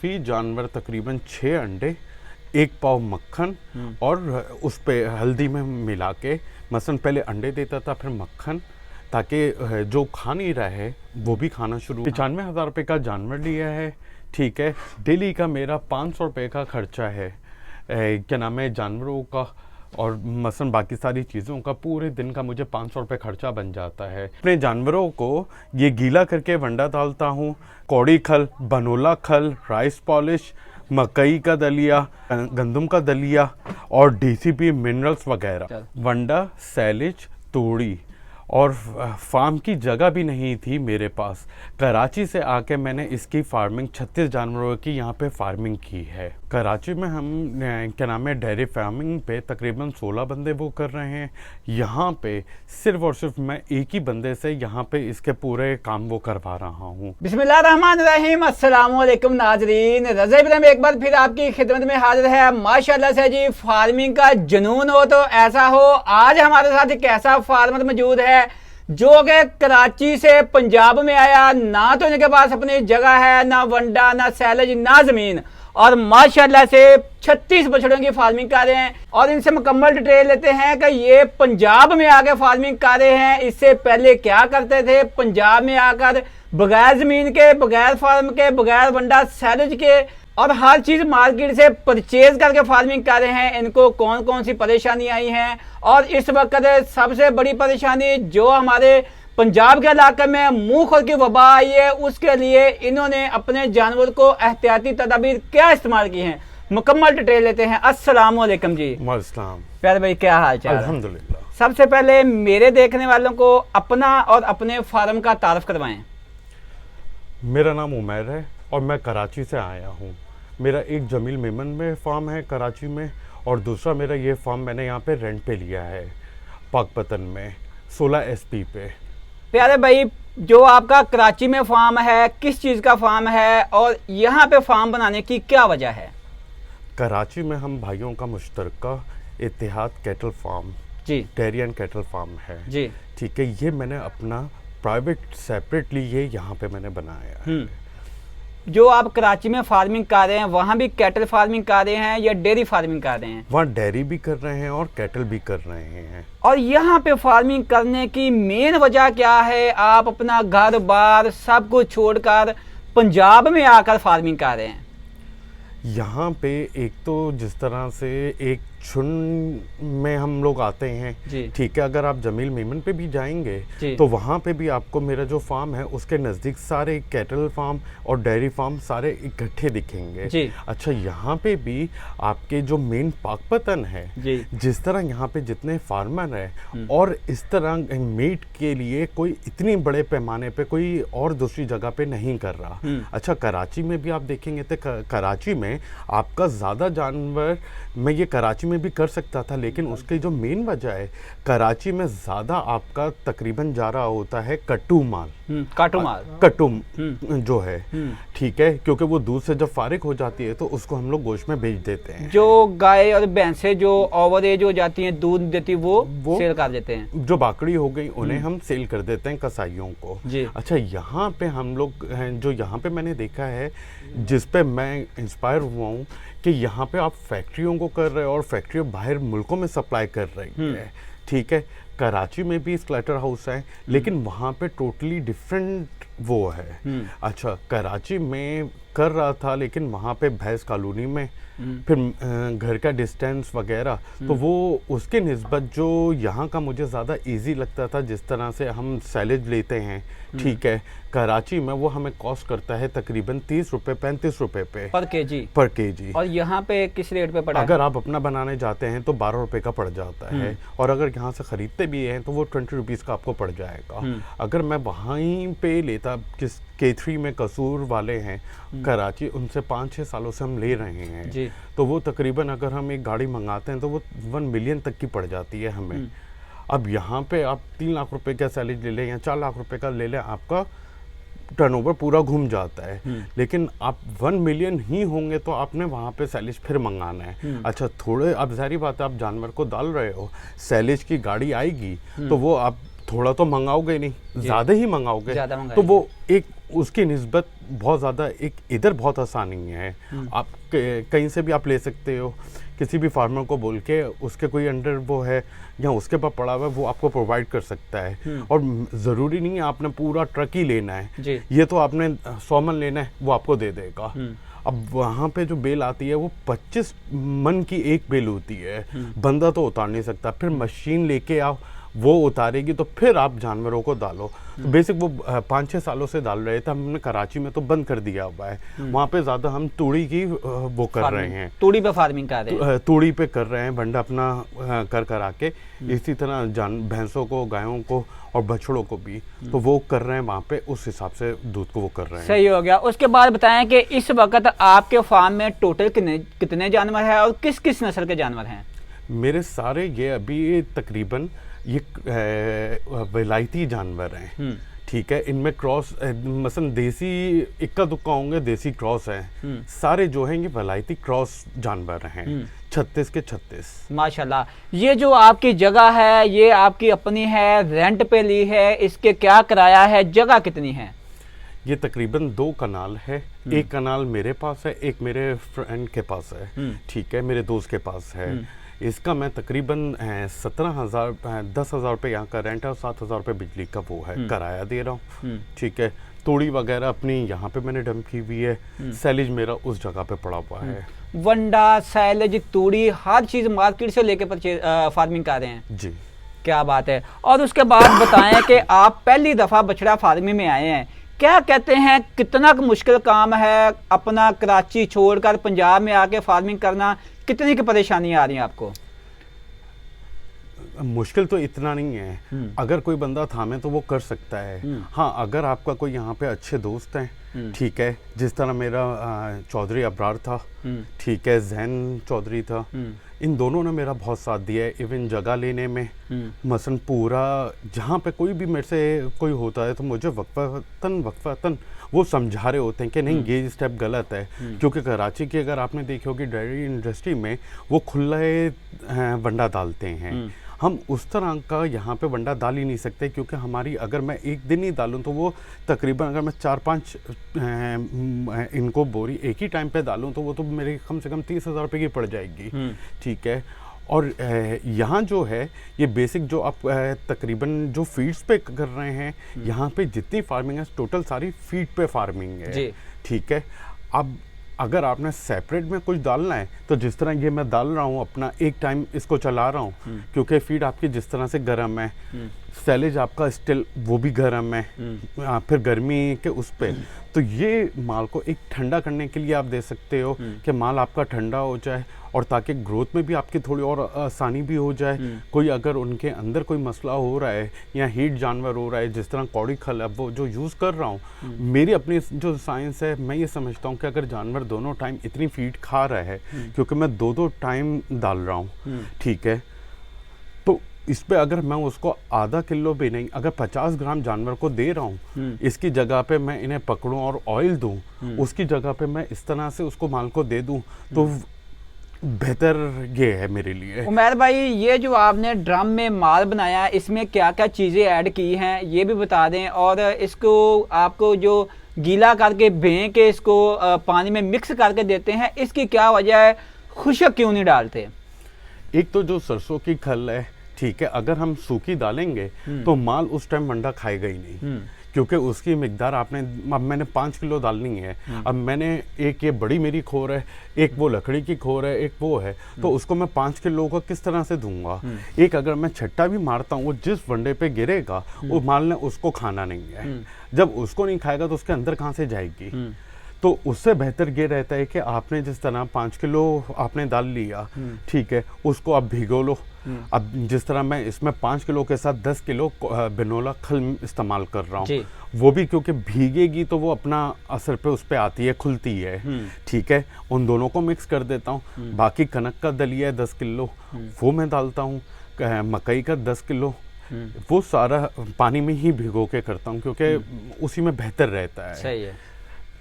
फी जानवर तकरीबन 6 अंडे, 1 पाव मक्खन और उस पे हल्दी में मिला के, मसलन पहले अंडे देता था फिर मक्खन, ताकि जो खा नहीं रहा है वो भी खाना शुरू। 95,000 रुपये का जानवर लिया है, ठीक है। डेली का मेरा 500 रुपये का खर्चा है, क्या नाम है, जानवरों का और मसलन बाकी सारी चीज़ों का। पूरे दिन का मुझे 500 रुपये खर्चा बन जाता है। अपने जानवरों को ये गीला करके वंडा डालता हूँ, कौड़ी खल, बनोला खल, राइस पॉलिश, मकई का दलिया, गंदम का दलिया और डीसीपी मिनरल्स वगैरह। वंडा, सैलेज, तोड़ी और फार्म की जगह भी नहीं थी मेरे पास। कराची से आके मैंने इसकी फार्मिंग 36 जानवरों की यहाँ पे फार्मिंग की है। कराची में हम क्या नाम है, डेयरी फार्मिंग पे तकरीबन 16 बंदे वो कर रहे हैं। यहाँ पे सिर्फ और सिर्फ मैं एक ही बंदे से यहाँ पे इसके पूरे काम वो करवा रहा हूँ। बिस्मिल्लाहिर्रहमानिर्रहीम, अस्सलाम वालेकुम नाजरीन। रज़ा इब्राहिम एक बार फिर आपकी खिदमत में हाजिर है। माशाल्लाह से जी, फार्मिंग का जुनून हो तो ऐसा हो। आज हमारे साथ एक ऐसा फार्मर मौजूद है जो कि कराची से पंजाब में आया, ना तो इनके पास अपनी जगह है, ना वंडा, ना सैलेज, ना जमीन, और माशाल्लाह से 36 बछड़ों की फार्मिंग कर रहे हैं। और इनसे मुकम्मल डिटेल लेते हैं कि ये पंजाब में आकर फार्मिंग कर रहे हैं, इससे पहले क्या करते थे, पंजाब में आकर बगैर जमीन के, बगैर फार्म के, बगैर वंडा सैलेज के और हर चीज मार्केट से परचेज करके फार्मिंग कर रहे हैं। इनको कौन कौन सी परेशानी आई हैं, और इस वक्त सबसे बड़ी परेशानी जो हमारे पंजाब के इलाके में मुंह खोल की वबा आई है, उसके लिए इन्होंने अपने जानवर को एहतियाती तदाबीर क्या इस्तेमाल की हैं, मुकम्मल डिटेल लेते हैं। अस्सलाम वालेकुम जी। वालेकुम। प्यारे भाई, क्या हाल चाल? अल्हम्दुलिल्लाह। सबसे पहले मेरे देखने वालों को अपना और अपने फार्म का तारुफ करवाएं। मेरा नाम उमैर है और मैं कराची से आया हूँ। मेरा एक जमील मेमन में फार्म है कराची में, और दूसरा मेरा ये फार्म मैंने यहाँ पे रेंट पे लिया है पाकपतन में 16 SP पे। प्यारे भाई, जो आपका कराची में फार्म है, किस चीज़ का फार्म है और यहाँ पे फार्म बनाने की क्या वजह है? कराची में हम भाइयों का मुश्तरका इत्तेहाद कैटल फार्म जी, डेयरी एंड कैटल फार्म है जी, ठीक है। ये मैंने अपना प्राइवेट सेपरेटली ये यहाँ पे मैंने बनाया है। जो आप कराची में फार्मिंग कर रहे हैं, वहाँ भी कैटल फार्मिंग कर रहे हैं या डेयरी फार्मिंग कर रहे हैं? वहाँ डेयरी भी कर रहे हैं और कैटल भी कर रहे हैं। और यहाँ पे फार्मिंग करने की मेन वजह क्या है? आप अपना घर बार सब कुछ छोड़कर पंजाब में आकर फार्मिंग कर रहे हैं। यहाँ पे एक तो जिस तरह से एक झुंड में हम लोग आते हैं, ठीक है। अगर आप जमील मेमन पे भी जाएंगे तो वहाँ पे भी आपको मेरा जो फार्म है उसके नज़दीक सारे कैटल फार्म और डेयरी फार्म सारे इकट्ठे दिखेंगे। अच्छा, यहाँ पे भी आपके जो मेन पाकपतन है, जिस तरह यहाँ पे जितने फार्मर हैं और इस तरह मीट के लिए कोई इतनी बड़े पैमाने पे कोई और दूसरी जगह पे नहीं कर रहा। अच्छा, कराची में भी आप देखेंगे तो कराची में आपका ज़्यादा जानवर, मैं ये कराची में भी कर सकता था, लेकिन उसकी जो मेन वजह है, कराची में ज़्यादा आपका तकरीबन जा रहा होता है कट्टू माल, कट्टू जो है, ठीक है, क्योंकि वो दूध से जब फारिग हो जाती है तो उसको हम लोग गोश्त में बेच देते हैं। जो गाय और भैंसें जो ओवर एज हो जाती हैं, दूध देती, वो सेल कर देते हैं। जो बाकड़ी हो गई उन्हें हम सेल कर देते हैं कसाईयों को। अच्छा, यहाँ पे हम लोग हैं, जो यहाँ पे मैंने देखा है, जिस पे मैं इंस्पायर हुआ हूँ कि यहाँ पे आप फैक्ट्रियों को कर रहे हो और फैक्ट्रियों बाहर मुल्कों में सप्लाई कर रही है, ठीक है। कराची में भी स्लैटर हाउस है, लेकिन वहाँ पे टोटली डिफरेंट वो है। अच्छा, कराची में कर रहा था, लेकिन वहाँ पे भैंस कॉलोनी में, फिर घर का डिस्टेंस वगैरह, तो वो उसके निस्बत जो यहाँ का मुझे ज़्यादा इजी लगता था। जिस तरह से हम सैलेज लेते हैं, ठीक है, कराची में वो हमें कॉस्ट करता है तकरीबन 30 रुपये 35 रुपये पे पर केजी। और यहाँ पे किस रेट पे पड़ा? अगर आप अपना बनाने जाते हैं तो 12 रुपये का पड़ जाता है, और अगर यहाँ से ख़रीदते भी हैं तो वो 20 रुपीज़ का आपको पड़ जाएगा। अगर मैं वहीं पे लेता, जिस K3 में कसूर वाले हैं कराची, उनसे 5-6 सालों से हम ले रहे हैं, तो वो तकरीबन अगर हम एक गाड़ी मंगाते हैं तो वो 1 मिलियन तक की पड़ जाती है हमें। अब यहाँ पे आप 3 लाख रुपए का सैलेज ले लें या 4 लाख रुपए का ले लें, आपका टर्नओवर पूरा घूम जाता है। लेकिन आप 1 मिलियन ही होंगे तो आपने वहाँ पे सैलेज फिर मंगाना है। अच्छा, थोड़े, अब जाहिर बात है आप जानवर को डाल रहे हो, सैलेज की गाड़ी आएगी तो वो आप थोड़ा तो मंगाओगे नहीं, ज़्यादा ही मंगाओगे, ज़्यादा तो मंगाएंगे। वो एक उसकी निस्बत बहुत ज़्यादा एक इधर बहुत आसानी है। आप कहीं से भी आप ले सकते हो, किसी भी फार्मर को बोल के उसके कोई अंडर वो है या उसके पास पड़ा हुआ है, वो आपको प्रोवाइड कर सकता है। और ज़रूरी नहीं है आपने पूरा ट्रक ही लेना है, जी। ये तो आपने 100 मन लेना है, वो आपको दे देगा। अब वहाँ पे जो बेल आती है वो 25 मन की एक बेल होती है, बंदा तो उतार नहीं सकता, फिर मशीन लेके आओ, वो उतारेगी, तो फिर आप जानवरों को डालो। तो बेसिक वो 5-6 सालों से डाल रहे थे, हमने कराची में तो बंद कर दिया हुआ है, वहाँ पे ज़्यादा हम तूड़ी की वो कर रहे हैं, तूड़ी पे फार्मिंग कर रहे हैं। तूड़ी पे कर रहे हैं, बंडा अपना कर करा के। इसी तरह भैंसों को, गायों को और बछड़ों को भी तो वो कर रहे हैं वहाँ पे, उस हिसाब से दूध को वो कर रहे हैं। सही हो गया। उसके बाद बताएं कि इस वक्त आपके फार्म में टोटल कितने जानवर हैं और किस किस नस्ल के जानवर हैं? मेरे सारे ये अभी तकरीबन ये विलायती जानवर हैं, ठीक है। इनमें क्रॉस मसलन देसी इक्का दुक्का होंगे, देसी क्रॉस हैं, सारे जो हैं ये विलायती क्रॉस जानवर हैं, 36 के 36। माशाल्लाह। ये जो आपकी जगह है ये आपकी अपनी है, रेंट पे ली है, इसके क्या किराया है, जगह कितनी है? ये तकरीबन 2 कनाल है, एक कनाल मेरे पास है, एक मेरे फ्रेंड के पास है, ठीक है, मेरे दोस्त के पास है। इसका मैं तकरीबन 17,000 10,000 रुपये यहाँ का रेंट है और 7,000 रुपये बिजली का वो है, किराया दे रहा हूँ, ठीक है। तोड़ी वगैरह अपनी यहाँ पे मैंने डंप की हुई है, सैलेज मेरा उस जगह पे पड़ा हुआ है। वंडा, सैलेज, तूड़ी, हर चीज़ मार्केट से लेके फार्मिंग कर रहे हैं जी। क्या बात है। और उसके बाद बताएं कि आप पहली दफ़ा बछड़ा फार्मिंग में आए हैं, क्या कहते हैं, कितना मुश्किल काम है अपना कराची छोड़कर पंजाब में आके फार्मिंग करना, कितनी की परेशानी आ रही है आपको? मुश्किल तो इतना नहीं है, अगर कोई बंदा थामे तो वो कर सकता है। हाँ, अगर आपका कोई यहाँ पे अच्छे दोस्त हैं, ठीक है, जिस तरह मेरा चौधरी अबरार था, ठीक है, जैन चौधरी था, इन दोनों ने मेरा बहुत साथ दिया है। इवन जगह लेने में मसलन पूरा जहाँ पे कोई भी मेरे से कोई होता है तो मुझे वक्फतन वो समझा रहे होते हैं कि नहीं ये स्टेप गलत है, क्योंकि कराची की अगर आपने देखी होगी डेयरी इंडस्ट्री में वो खुले वंडा डालते हैं, हम उस तरह का यहाँ पे वंडा डाल ही नहीं सकते, क्योंकि हमारी अगर मैं एक दिन ही डालूँ तो वो तकरीबन अगर मैं 4-5 इनको बोरी एक ही टाइम पे डालूँ तो वो तो मेरे कम से कम 30,000 रुपये की पड़ जाएगी, ठीक है। और यहाँ जो है ये बेसिक जो आप तकरीबन जो फीड्स पे कर रहे हैं, यहाँ पे जितनी फार्मिंग है टोटल सारी फीड पे फार्मिंग है, ठीक है। अब अगर आपने सेपरेट में कुछ डालना है तो जिस तरह ये मैं डाल रहा हूँ अपना एक टाइम इसको चला रहा हूँ, क्योंकि फीड आपकी जिस तरह से गर्म है, सैलेज आपका स्टिल वो भी गर्म है, फिर गर्मी के उस पे, तो ये माल को एक ठंडा करने के लिए आप दे सकते हो कि माल आपका ठंडा हो जाए और ताकि ग्रोथ में भी आपकी थोड़ी और आसानी भी हो जाए। कोई अगर उनके अंदर कोई मसला हो रहा है या हीट जानवर हो रहा है, जिस तरह कौड़ी खल है वो जो यूज़ कर रहा हूँ, मेरी अपनी जो साइंस है मैं ये समझता हूँ कि अगर जानवर दोनों टाइम इतनी फीड खा रहा है, क्योंकि मैं 2-2 टाइम डाल रहा हूँ, ठीक है, तो इस पे अगर मैं उसको आधा किलो भी नहीं, अगर 50 ग्राम जानवर को दे रहा हूँ, इसकी जगह पे मैं इन्हें पकड़ूं और ऑयल दूं, उसकी जगह पे मैं इस तरह से उसको माल को दे दूं, तो बेहतर ये है मेरे लिए। उमैर भाई, ये जो आपने ड्रम में माल बनाया है इसमें क्या क्या चीज़ें ऐड की हैं ये भी बता दें, और इसको आपको जो गीला करके भें के इसको पानी में मिक्स करके देते हैं, इसकी क्या वजह है, खुशक क्यों नहीं डालते? एक तो जो सरसों की खल है, ठीक है, अगर हम सूखी डालेंगे तो माल उस टाइम वंडा खाएगा ही नहीं, क्योंकि उसकी मिकदार आपने, अब मैंने 5 किलो डालनी है, अब मैंने एक ये बड़ी मेरी खोर है, एक वो लकड़ी की खोर है, एक वो है, तो उसको मैं 5 किलो का किस तरह से दूंगा? एक अगर मैं छट्टा भी मारता हूँ, वो जिस वंडे पे गिरेगा वो माल ने उसको खाना नहीं है, जब उसको नहीं खाएगा तो उसके अंदर कहाँ से जाएगी? तो उससे बेहतर ये रहता है कि आपने जिस तरह 5 किलो आपने डाल लिया, ठीक है, उसको आप भिगो लो। अब जिस तरह मैं इसमें 5 किलो के साथ 10 किलो बिनोला खल इस्तेमाल कर रहा हूँ, वो भी क्योंकि भीगेगी तो वो अपना असर पे उस पे आती है, खुलती है, ठीक है, उन दोनों को मिक्स कर देता हूँ। बाकी कनक का दलिया है 10 किलो, वो मैं डालता हूँ, मकई का 10 किलो, वो सारा पानी में ही भिगो के करता हूँ, क्योंकि उसी में बेहतर रहता है। सही है।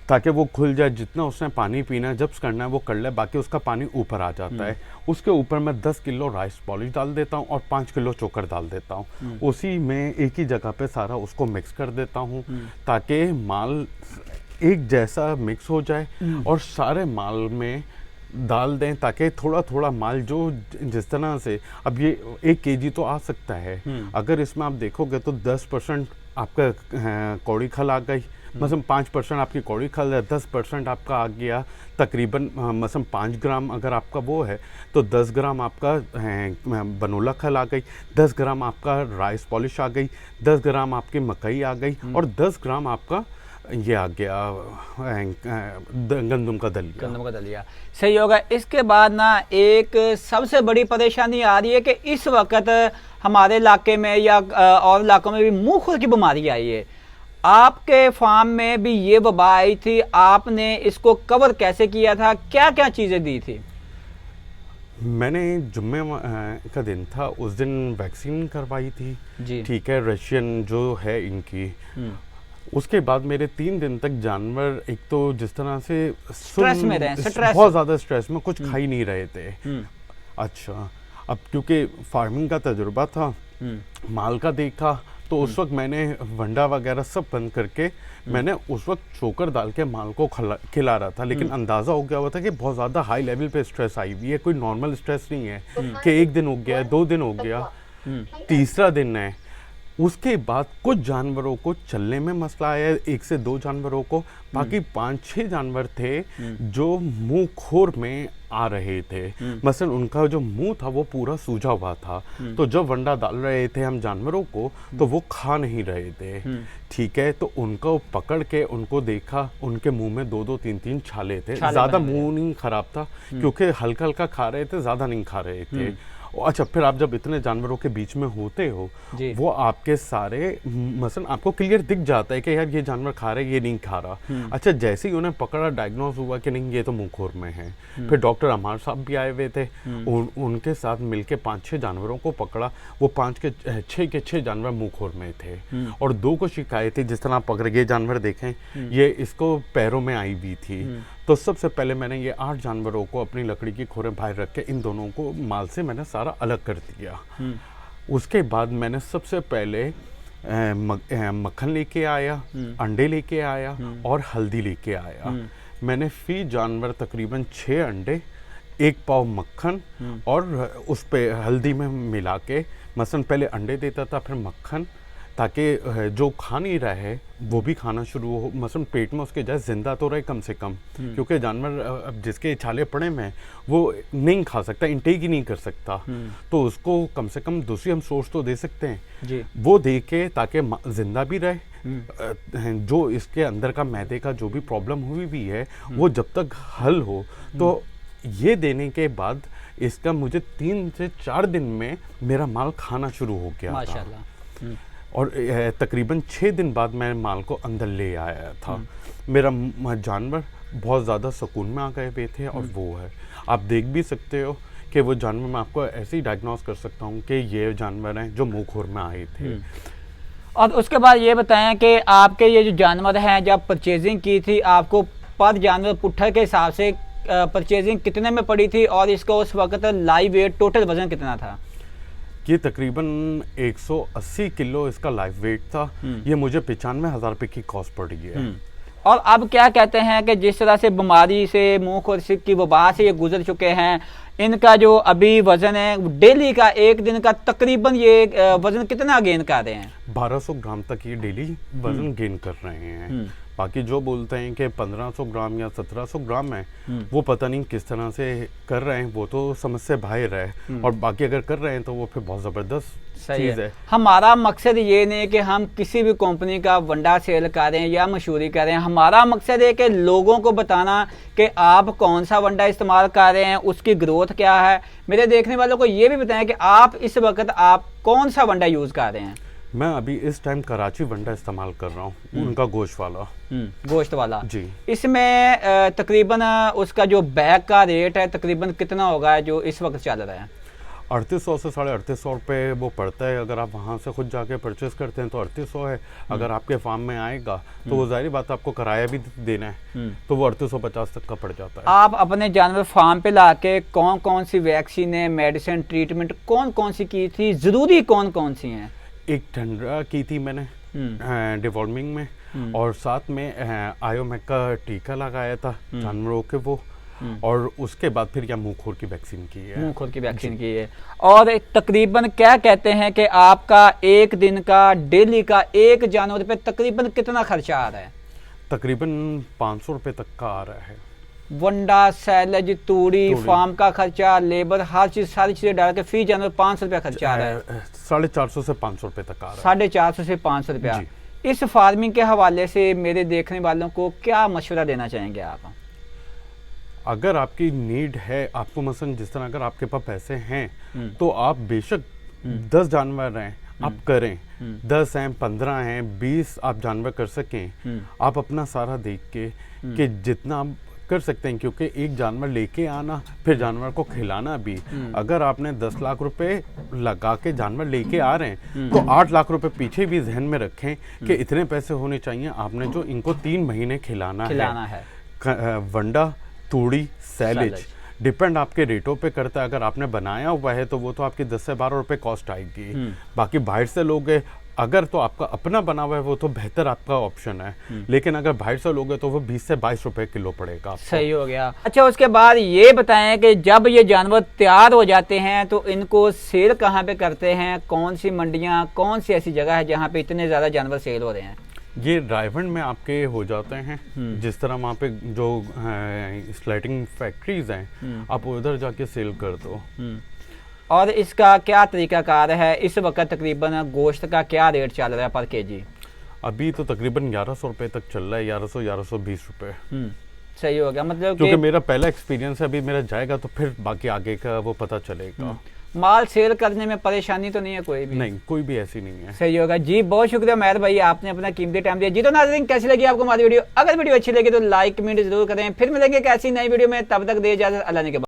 ताकि वो खुल जाए। जितना उसने पानी पीना है, जब करना है वो कर ले, बाकी उसका पानी ऊपर आ जाता है। उसके ऊपर मैं 10 किलो राइस पॉलिश डाल देता हूँ और 5 किलो चोकर डाल देता हूँ। उसी में एक ही जगह पे सारा उसको मिक्स कर देता हूँ ताकि माल एक जैसा मिक्स हो जाए और सारे माल में डाल दें, ताकि थोड़ा थोड़ा माल जो जिस तरह से अब ये 1 केजी तो आ सकता है। अगर इसमें आप देखोगे तो 10% आपका कौड़ी खल आ गई, मतलब 5% आपकी कौड़ी खल है, 10% आपका आ गया तकरीबन मतलब 5 ग्राम अगर आपका वो है तो 10 ग्राम आपका बनोला खल आ गई, 10 ग्राम आपका राइस पॉलिश आ गई, 10 ग्राम आपकी मकई आ गई और 10 ग्राम आपका ये आ गया गंदम का दलिया। गंदम का दलिया सही होगा। इसके बाद ना एक सबसे बड़ी परेशानी आ रही है कि इस वक्त हमारे इलाके में या और इलाकों में भी मुंह खुर की बीमारी आई है। आपके फार्म में भी ये वबा आई थी, आपने इसको कवर कैसे किया था, क्या क्या चीज़ें दी थी? मैंने जुम्मे का दिन था, उस दिन वैक्सीन करवाई थी जी। ठीक है, रशियन जो है इनकी। उसके बाद मेरे 3 दिन तक जानवर एक तो जिस तरह से स्ट्रेस में रहे, स्ट्रेस, बहुत ज़्यादा स्ट्रेस में, कुछ खा ही नहीं रहे थे। अच्छा, अब क्योंकि फार्मिंग का तजुर्बा था, माल का देखा, तो उस वक्त मैंने वंडा वगैरह सब बंद करके मैंने उस वक्त चोकर डाल के माल को खिला रहा था। लेकिन अंदाज़ा हो गया हुआ था कि बहुत ज़्यादा हाई लेवल पे स्ट्रेस आई हुई है, कोई नॉर्मल स्ट्रेस नहीं है कि 1 दिन हो गया, 2 दिन हो गया, तीसरा दिन है। उसके बाद कुछ जानवरों को चलने में मसला आया, 1 से 2 जानवरों को, बाकी 5-6 जानवर थे जो मुंह खोर में आ रहे थे। मसलन उनका जो मुंह था वो पूरा सूजा हुआ था, तो जब वंडा डाल रहे थे हम जानवरों को तो वो खा नहीं रहे थे ठीक है। तो उनको पकड़ के उनको देखा, उनके मुंह में 2-2, 3-3 छाले थे। ज़्यादा मुंह नहीं खराब था क्योंकि हल्का हल्का खा रहे थे, ज़्यादा नहीं खा रहे थे। अच्छा, फिर आप जब इतने जानवरों के बीच में होते हो, वो आपके सारे मसलन आपको क्लियर दिख जाता है कि यार ये जानवर खा रहा है, ये नहीं खा रहा। अच्छा, जैसे ही उन्हें पकड़ा, डायग्नोज हुआ कि नहीं ये तो मुंहखोर में है। फिर डॉक्टर अमार साहब भी आए हुए थे, उनके साथ मिलके 5-6 जानवरों को पकड़ा। वो 5 के 6 के 6 जानवर मुंहखोर में थे और 2 को शिकायत थी। जिस तरह आप पकड़ ये जानवर देखें, ये इसको पैरों में आई हुई थी। तो सबसे पहले मैंने ये 8 जानवरों को अपनी लकड़ी की खोरें बाहर रख के इन दोनों को माल से मैंने सारा अलग कर दिया। उसके बाद मैंने सबसे पहले मक्खन लेके आया, अंडे लेके आया और हल्दी लेके आया। मैंने फी जानवर तकरीबन 6 अंडे, 1 पाव मक्खन और उस पे हल्दी में मिला के, मसलन पहले अंडे देता था फिर मक्खन, ताकि जो खा नहीं रहा है वो भी खाना शुरू हो, मसलन पेट में उसके जाए, जिंदा तो रहे कम से कम, क्योंकि जानवर जिसके छाले पड़े में वो नहीं खा सकता, इंटेक ही नहीं कर सकता, तो उसको कम से कम दूसरी हम सोर्स तो दे सकते हैं जी। वो दे के ताकि जिंदा भी रहे। जो इसके अंदर का मैदे का जो भी प्रॉब्लम हुई भी है वो जब तक हल हो, तो ये देने के बाद इसका मुझे 3 से 4 दिन में मेरा माल खाना शुरू हो गया माशाल्लाह। और तकरीबन 6 दिन बाद मैं माल को अंदर ले आया था। मेरा जानवर बहुत ज़्यादा सुकून में आ गए हुए थे और वो है, आप देख भी सकते हो कि वो जानवर मैं आपको ऐसे ही डायग्नोस कर सकता हूँ कि ये जानवर हैं जो मुंहखोर में आए थे। और उसके बाद ये बताएं कि आपके ये जो जानवर हैं, जब परचेजिंग की थी आपको पर जानवर पुट्ठा के हिसाब से परचेजिंग कितने में पड़ी थी और इसका उस वक्त लाइव वेट टोटल वजन कितना था? ये तकरीबन 180 किलो इसका लाइव वेट था। ये मुझे 95,000 रुपये की कॉस्ट पड़ी है। और अब क्या कहते हैं कि जिस तरह से बीमारी से, मुंहखोर की वबा से ये गुजर चुके हैं, इनका जो अभी वजन है डेली का, एक दिन का तकरीबन ये वजन कितना गेन कर रहे हैं? 1200 ग्राम तक ये डेली वजन गेन कर रहे हैं। बाकी जो बोलते हैं कि 1500 ग्राम या 1700 ग्राम है, वो पता नहीं किस तरह से कर रहे हैं, वो तो समझ से बाहर है। और बाकी अगर कर रहे हैं तो वो फिर बहुत ज़बरदस्त चीज़ है। हमारा मकसद ये नहीं कि हम किसी भी कंपनी का वंडा सेल करें या मशहूरी करें। हमारा मकसद है कि लोगों को बताना कि आप कौन सा वंडा इस्तेमाल कर रहे हैं, उसकी ग्रोथ क्या है। मेरे देखने वालों को ये भी बताएं कि आप इस वक्त आप कौन सा वंडा यूज़ कर रहे हैं। मैं अभी इस टाइम कराची वंडा इस्तेमाल कर रहा हूँ, उनका गोश्त वाला। गोश्त वाला जी। इसमें तकरीबन उसका जो बैग का रेट है तकरीबन कितना होगा जो इस वक्त चल रहा है? 3800 से 3850 रुपये वो पड़ता है। अगर आप वहाँ से खुद जाके परचेस करते हैं तो 3800 है। अगर आपके फार्म में आएगा तो वो जाहिर बात आपको किराया भी देना है, तो वो 3850 तक का पड़ जाता है। आप अपने जानवर फार्म पे लाके कौन कौन सी वैक्सीन है, मेडिसिन, ट्रीटमेंट कौन कौन सी की थी, जरूरी कौन कौन सी हैं? एक ठंडा की थी मैंने डिवॉर्मिंग में, और साथ में आयोमेक का टीका लगाया था जानवरों के वो, और उसके बाद फिर क्या मुंहखोर की वैक्सीन की है। मुंहखोर की वैक्सीन की है। और तकरीबन क्या कहते हैं कि आपका एक दिन का डेली का एक जानवर पे तकरीबन कितना खर्चा आ रहा है? तकरीबन 500 रुपये तक का आ रहा है। वंडा, सैलज, तूड़ी, फार्म का खर्चा, लेबर, हर चीज सारी चीजें डाल के फी जानवर 500 रुपया खर्चा आ रहा है। 450 से 500 रुपये तक आ रहा है। 450 से 500 रुपया। इस फार्मिंग के हवाले से मेरे देखने वालों को क्या मशवरा देना चाहेंगे आप? अगर आपकी नीड है, आपको मसलन जिस तरह अगर आपके पास पैसे हैं तो आप बेशक 10 जानवर हैं आप करें, 10 हैं, 15 हैं, 20 आप जानवर कर सकें। आप अपना सारा देख के कि जितना आप कर सकते हैं, क्योंकि एक जानवर लेके आना फिर जानवर को खिलाना भी, अगर आपने 10 लाख रुपए लगा के जानवर लेके आ रहे हैं तो 8 लाख रुपए पीछे भी जहन में रखें कि इतने पैसे होने चाहिए आपने जो इनको 3 महीने खिलाना है। वंडा, तूड़ी, सैलेज डिपेंड आपके रेटों पे करता है। अगर आपने बनाया हुआ है तो वो तो आपकी 10 से 12 रुपए कॉस्ट आएगी। बाकी बाहर से लोगे अगर तो आपका अपना बना हुआ है वो तो बेहतर आपका ऑप्शन है, लेकिन अगर बाहर से लोगे तो वो 20 से 22 रुपए किलो पड़ेगा आपको। सही हो गया। अच्छा, उसके बाद ये बताएं कि जब ये जानवर तैयार हो जाते हैं तो इनको सेल कहाँ पे करते हैं? कौन सी मंडियाँ, कौन सी ऐसी जगह है जहाँ पे इतने ज़्यादा जानवर सेल हो रहे हैं? ये रायवंड में आपके हो जाते हैं। जिस तरह वहाँ पे जो स्लाइटिंग फैक्ट्रीज हैं आप उधर जाके सेल कर दो। और इसका क्या तरीकाकार है? इस वक्त तकरीबन गोश्त का क्या रेट चल रहा है पर केजी? अभी तो तकरीबन 1100 रुपए तक चल रहा है, 1100-1120 रुपए। सही हो गया। मतलब क्योंकि मेरा पहला एक्सपीरियंस है, अभी मेरा जाएगा तो फिर बाकी आगे का वो पता चलेगा। माल सेल करने में परेशानी तो नहीं है कोई भी? नहीं, कोई भी ऐसी नहीं है। सही होगा जी। बहुत शुक्रिया मेहर भाई, आपने अपना कीमती टाइम दिया जी। तो नाज़रीन, कैसी लगी आपको हमारी वीडियो? अगर वीडियो अच्छी लगी तो लाइक कमेंट जरूर करें। फिर मिलेंगे एक ऐसी नई वीडियो में, तब तक दे इजाजत, अल्लाह ने के बाद।